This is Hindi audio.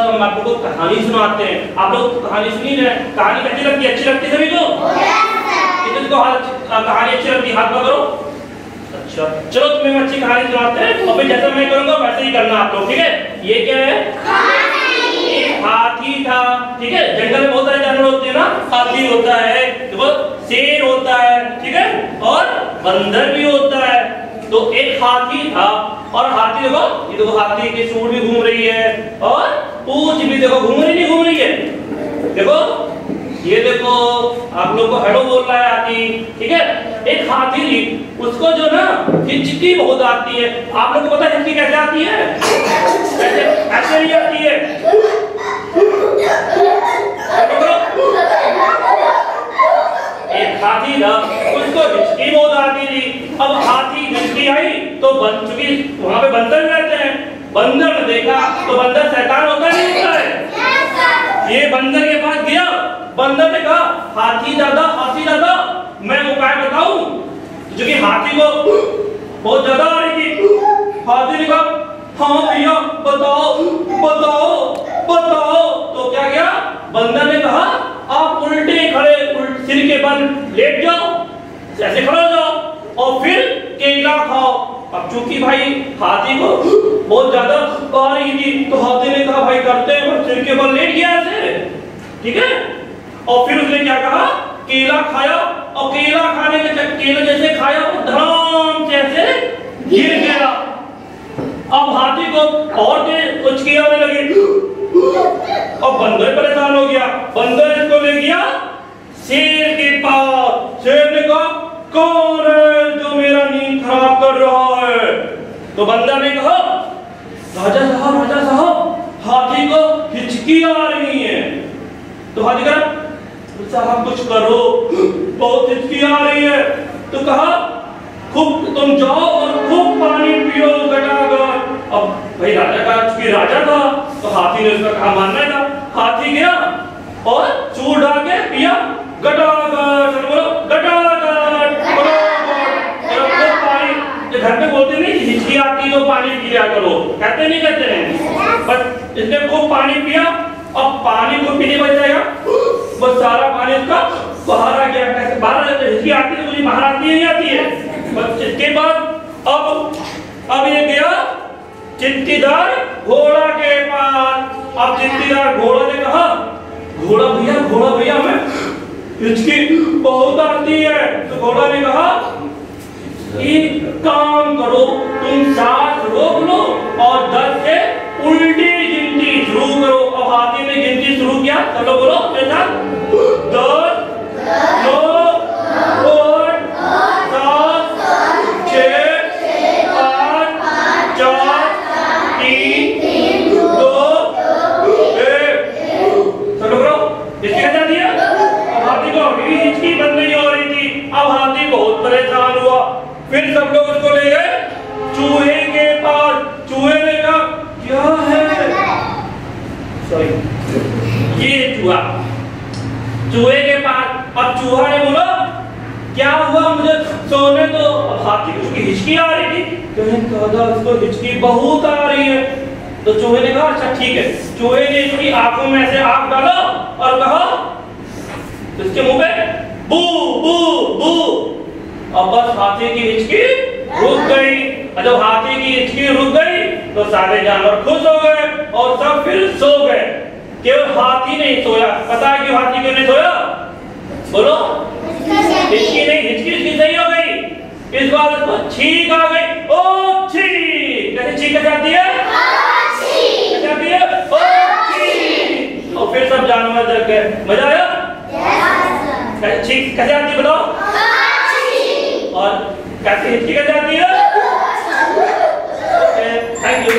तो हम आप लोगों को कहानी सुनाते हैं। आप लोग कहानी सुनी रहे, कहानी कैसी लगती है? अच्छी लगती है सभी को? किसको कहानी अच्छी लगती है? हाथ पकड़ो। अच्छा चलो तुम्हें अच्छी कहानी सुनाते हैं और फिर जैसा मैं करूंगा वैसे ही करना आप लोग, ठीक है? ये क्या है? एक हाथी था, ठीक है? जंगल में बहुत सारे जानवर होते हैं ना, हाथी होता है, देखो शेर होता है, ठीक है, और बंदर भी होता है। तो एक हाथी था और हाथी देखो, ये देखो हाथी की सूंड भी घूम रही है और पूंछ भी देखो घूम रही, नहीं घूम रही है? देखो ये देखो आप लोग को हेलो बोल रहा है हाथी, ठीक है? एक हाथी थी, उसको जो ना हिचकी बहुत आती है। आप लोग को पता है हिचकी कैसे आती है? ऐसे ऐसे ही आती है। एक हाथी था, उसको हिचकी बहुत आती थी। अब हाथी हिचकी आई तो चूंकि वहां पे बंदर रहते हैं, बंदर ने देखा तो बंदर शैतान होता नहीं होता है। ये बंदर के पास गया, बंदर ने कहा हाथी दादा मैं उपाय बताऊं, जो कि हाथी को बहुत ज्यादा आ रही थी। हाथी ने कहा हाँ भैया बताओ बताओ बताओ। तो क्या किया बंदर ने कहा आप उल्टे खड़े सिर के बल लेट जाओ, ऐसे खड़े हो जाओ और फिर केला खाओ। अब चूंकि भाई हाथी को बहुत ज्यादा आ रही थी तो हाथी ने कहा भाई करते हैं, सिर के बल लेट गया ऐसे, ठीक है? और फिर उसने क्या कहा केला खाया और केला खाने के केला जैसे खाया तो धड़ाम से ऐसे गिर गया। अब हाथी को और कुछ किया होने लगी और बंदर परेशान हो गया। बंदर इसको ले गया शेर के पास। शेर ने कहा कौन है जो मेरा नींद खराब कर रहा है? तो बंदर ने कहा राजा साहब हाथी को हिचकी आ रही है। तो हाथी कहा साहब कुछ करो, बहुत हिचकी आ रही है। तो कहा खूब तुम जाओ और खूब पानी पियो गटागट। अब भाई राजा का चूंकि राजा था तो हाथी ने उसका कहा मानना था। हाथी गया और चूर डाल के पिया गटागट, बोलो गटागट, खूब पानी। घर में बोलते नहीं हिचकी आती तो पानी पिया करो, कहते नहीं कहते हैं, बस इसने खूब पानी पिया। अब पानी को पीने बच जाएगा, बस सारा पानी उसका बाहर आ गया। कैसे बाहर हिचकी आती है मुझे बाहर आती है नहीं आती है? बस इसके बाद अब ये गया चित्तीदार घोड़ा के पास। अब चित्तीदार घोड़ा ने कहा घोड़ा भैया हमें हिचकी बहुत आती है। तो घोड़ा ने कहा एक काम करो तुम सांस रोक लो और 10 से उल्टी गिनती शुरू करो। अब हाथी ने गिनती शुरू किया, चलो बोलो मेरे साथ 10 9 8 7 6 5 4 3 2 1। चलो करो, हिचकी कैसे आती है? अब हाथी को अभी हिचकी बंद नहीं हो रही थी। अब हाथी बहुत परेशान हुआ। फिर सब लोग उसको ले गए चूहे के पास। चूहे ने कहा क्या है? सॉरी ये चूहे के पास। अब चूहा ने बोला क्या हुआ मुझे सोने दो। अब हाथी को उसकी हिचकी आ रही थी, दादा उसको हिचकी बहुत आ रही है। तो चूहे ने कहा अच्छा ठीक है। चूहे ने इसकी आंखों में ऐसे आंख डाला और कहा इसके मुंह पे बू बू बू। अब बस हाथी की हिचकी रुक गई। जब हाथी की हिचकी रुक गई तो सारे जानवर खुश हो गए और सब फिर सो गए। केवल हाथी नहीं सोया। पता है क्यों हाथी क्यों नहीं सोया? बोलो। हिचकी नहीं, हिचकी इसकी सही हो गई। इस बार उसको छींक आ गई। ओ छींक, कैसे छींक कैसे आती है? कैसे आती है? ओ छींक। और फिर सब जानवर जग गए। मजा आया? कैसे छींक कैसे आती है बताओ? और कैसे हिचकी कैसे आती है? Thank you.